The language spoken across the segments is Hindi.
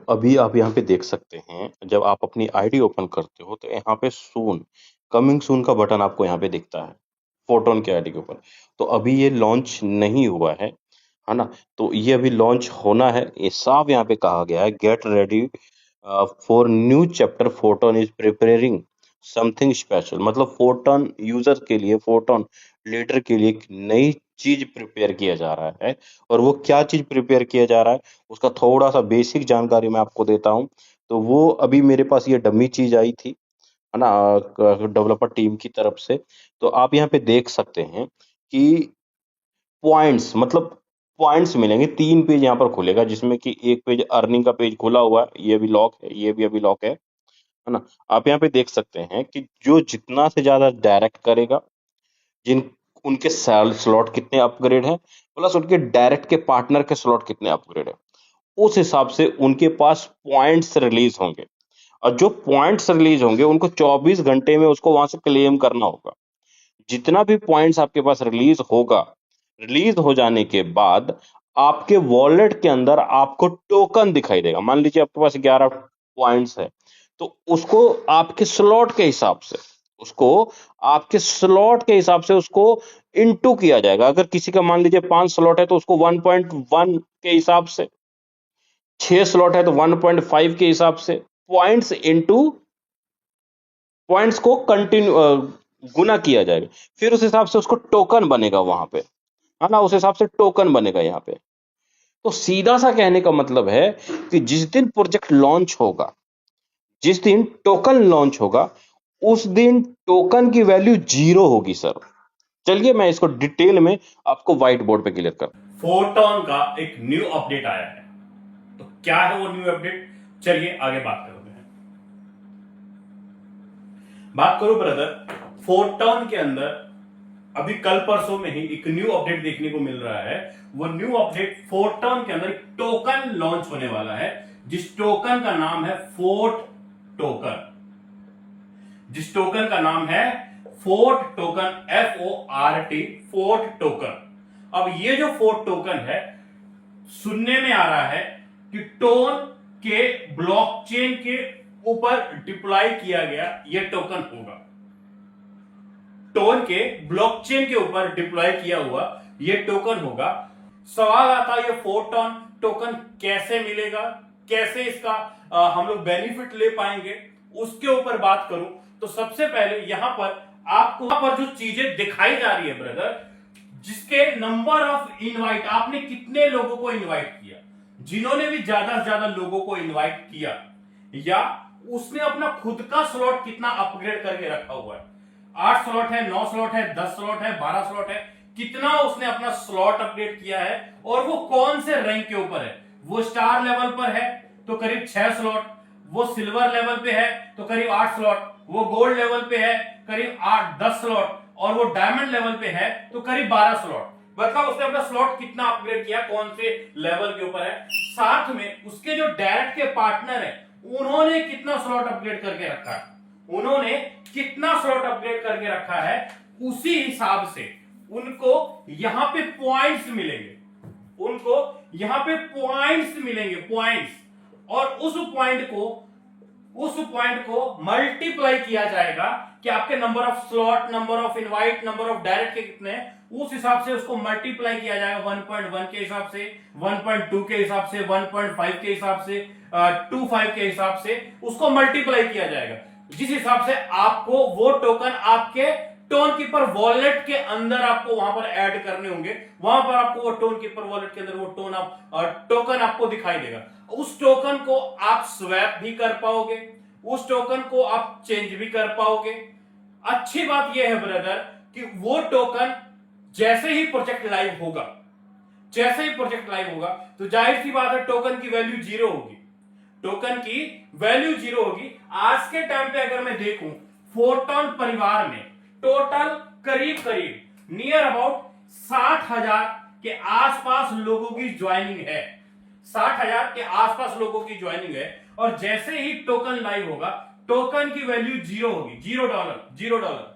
अभी आप यहाँ पे देख सकते हैं, जब आप अपनी आईडी ओपन करते हो तो यहाँ पे सून, कमिंग सून का बटन आपको यहाँ पे दिखता है, फोटोन की आईडी के ऊपर। तो अभी ये लॉन्च नहीं हुआ है ना? तो ये अभी लॉन्च होना है। ये साफ यहाँ पे कहा गया है, get ready for new chapter, photon is preparing something special. मतलब फोटोन यूजर के लिए, फोटोन लीडर के लिए एक नई चीज प्रिपेयर किया जा रहा है। और वो क्या चीज प्रिपेयर किया जा रहा है, उसका थोड़ा सा बेसिक जानकारी मैं आपको देता हूँ। तो वो अभी मेरे पास ये डमी चीज आई थी, है ना, डेवलपर टीम की तरफ से। तो आप यहाँ पे देख सकते हैं कि पॉइंट्स, मतलब पॉइंट्स मिलेंगे। 3 पेज यहाँ पर खुलेगा, जिसमें कि एक पेज अर्निंग का पेज खुला हुआ है, ये भी लॉक है, ये भी अभी लॉक है ना? आप यहाँ पे देख सकते हैं कि जो जितना से ज्यादा डायरेक्ट करेगा, जिन उनके सेल स्लॉट कितने अपग्रेड हैं, प्लस उनके डायरेक्ट के पार्टनर के स्लॉट कितने अपग्रेड है, उस हिसाब से उनके पास पॉइंट्स रिलीज होंगे। और जो पॉइंट्स रिलीज होंगे, उनको 24 घंटे में उसको वहां से क्लेम करना होगा। जितना भी पॉइंट्स आपके पास रिलीज होगा, रिलीज हो जाने के बाद आपके वॉलेट के अंदर आपको टोकन दिखाई देगा। मान लीजिए आपके पास 11 पॉइंट्स है, तो उसको आपके स्लॉट के हिसाब से, उसको आपके स्लॉट के हिसाब से उसको इनटू किया जाएगा। अगर किसी का मान लीजिए 5 स्लॉट है, तो उसको 1.1 के हिसाब से, 6 स्लॉट है तो 1.5 के हिसाब से, पॉइंट्स इनटू पॉइंट्स को कंटिन्यू गुना किया जाएगा। फिर उस हिसाब से उसको टोकन बनेगा वहां पे, है ना? उस हिसाब से टोकन बनेगा यहाँ पे। तो सीधा सा कहने का मतलब है कि जिस दिन प्रोजेक्ट लॉन्च होगा, जिस दिन टोकन लॉन्च होगा, उस दिन टोकन की वैल्यू 0 होगी सर। चलिए मैं इसको डिटेल में आपको व्हाइट बोर्ड पे क्लियर कर। फोटोन का एक न्यू अपडेट आया है। तो क्या है वो न्यू अपडेट, चलिए आगे बात करते हैं। बात करो ब्रदर, फोटोन के अंदर अभी कल परसों में ही एक न्यू अपडेट देखने को मिल रहा है। वो न्यू अपडेट, फोटोन के अंदर एक टोकन लॉन्च होने वाला है, जिस टोकन का नाम है फोर्ट टोकन। जिस टोकन का नाम है fort token, FORT, fort token. अब ये जो फोर्ट टोकन है, सुनने में आ रहा है कि टोन के ब्लॉकचेन के ऊपर डिप्लॉय किया गया ये टोकन होगा। टोन के ब्लॉकचेन के ऊपर डिप्लॉय किया हुआ ये टोकन होगा। सवाल आता है, ये फोटोन टोकन कैसे मिलेगा, कैसे इसका हम लोग बेनिफिट ले पाएंगे, उसके ऊपर बात करूं तो सबसे पहले यहां पर आपको जो चीजें दिखाई जा रही है ब्रदर, जिसके नंबर ऑफ इनवाइट, आपने कितने लोगों को इनवाइट किया, जिन्होंने भी ज्यादा से ज्यादा लोगों को इनवाइट किया, या उसने अपना खुद का स्लॉट कितना अपग्रेड करके रखा हुआ है। 8 स्लॉट है, 9 स्लॉट है, 10 स्लॉट है, 12 स्लॉट है, कितना उसने अपना स्लॉट अपडेट किया है, और वो कौन से रैंक के ऊपर है। वो स्टार लेवल पर है तो करीब 6 स्लॉट, वो सिल्वर लेवल पे है तो करीब 8 स्लॉट, वो गोल्ड लेवल पे है करीब 8-10 स्लॉट, और वो डायमंड लेवल पे है तो करीब 12 स्लॉट। मतलब उसने अपना स्लॉट कितना अपग्रेड किया, कौन से लेवल के ऊपर है। साथ में उसके जो डायरेक्ट के पार्टनर है, उन्होंने कितना स्लॉट अपग्रेड करके रखा है, उन्होंने कितना स्लॉट अपग्रेड करके रखा है, उसी हिसाब से उनको यहां पे पॉइंट्स मिलेंगे, उनको यहां पे पॉइंट्स मिलेंगे, पॉइंट्स। और उस पॉइंट को मल्टीप्लाई किया जाएगा कि आपके number of slot, number of invite, number of direct के कितने हैं, उस हिसाब से उसको मल्टीप्लाई किया जाएगा 1.1 के हिसाब से, 1.2 के हिसाब से, 1.5 के हिसाब से, 2.5 के हिसाब से उसको मल्टीप्लाई किया जाएगा। जिस हिसाब से आपको वो टोकन आपके टोन कीपर वॉलेट के अंदर आपको वहां पर ऐड करने होंगे, वहां पर आपको वो टोन कीपर वॉलेट के अंदर वो टोकन आपको दिखाई देगा। उस टोकन को आप स्वैप भी कर पाओगे, उस टोकन को आप चेंज भी कर पाओगे। अच्छी बात यह है ब्रदर कि वो टोकन जैसे ही प्रोजेक्ट लाइव होगा, जैसे ही प्रोजेक्ट लाइव होगा, तो जाहिर सी बात है टोकन की वैल्यू 0 होगी, टोकन की वैल्यू 0 होगी। आज के टाइम पे अगर मैं देखूं, फोटोन परिवार में टोटल करीब करीब नियर अबाउट 60,000 के आसपास लोगों की ज्वाइनिंग है, 60,000 के आसपास लोगों की ज्वाइनिंग है। और जैसे ही टोकन लाइव होगा, टोकन की वैल्यू 0 होगी, $0।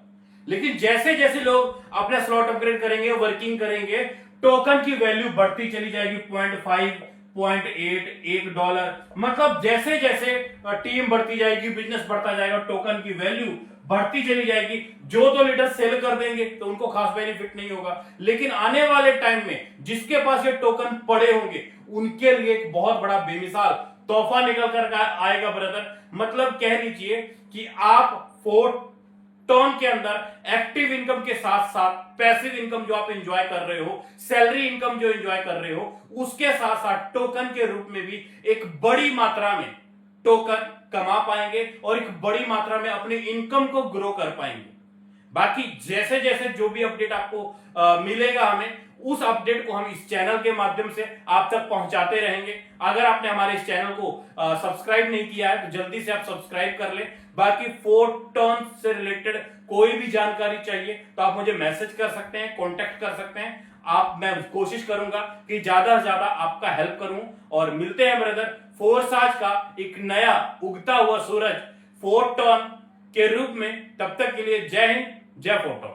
लेकिन जैसे जैसे लोग अपना स्लॉट अपग्रेड करेंगे, वर्किंग करेंगे, टोकन की वैल्यू बढ़ती चली जाएगी, 0.5, 0.8 $1, मतलब जैसे जैसे टीम बढ़ती जाएगी, बिजनेस बढ़ता जाएगा, टोकन की वैल्यू बढ़ती चली जाएगी। जो तो लीडर सेल कर देंगे तो उनको खास बेनिफिट नहीं होगा, लेकिन आने वाले टाइम में जिसके पास ये टोकन पड़े होंगे उनके लिए एक बहुत बड़ा बेमिसाल तोहफा निकल कर आएगा ब्रदर। मतलब कह लीजिए कि आप 4 टर्म के अंदर एक्टिव इनकम के साथ साथ पैसिव इनकम जो आप एंजॉय कर रहे हो, सैलरी इनकम जो एंजॉय कर रहे हो, उसके साथ साथ टोकन के रूप में भी एक बड़ी मात्रा में टोकन कमा पाएंगे और एक बड़ी मात्रा में अपनी इनकम को ग्रो कर पाएंगे। बाकी जैसे जैसे जो भी अपडेट आपको मिलेगा, हमें उस अपडेट को हम इस चैनल के माध्यम से आप तक पहुंचाते रहेंगे। अगर आपने हमारे इस चैनल को सब्सक्राइब नहीं किया है तो जल्दी से आप सब्सक्राइब कर लें। बाकी 4 टर्न से रिलेटेड कोई भी जानकारी चाहिए तो आप मुझे मैसेज कर सकते हैं, कॉन्टेक्ट कर सकते हैं। मैं कोशिश करूंगा कि ज्यादा से ज्यादा आपका हेल्प करूं। और मिलते हैं ब्रदर फोरसाज का एक नया उगता हुआ सूरज 4 टर्न के रूप में। तब तक के लिए जय हिंद, जय फोटो।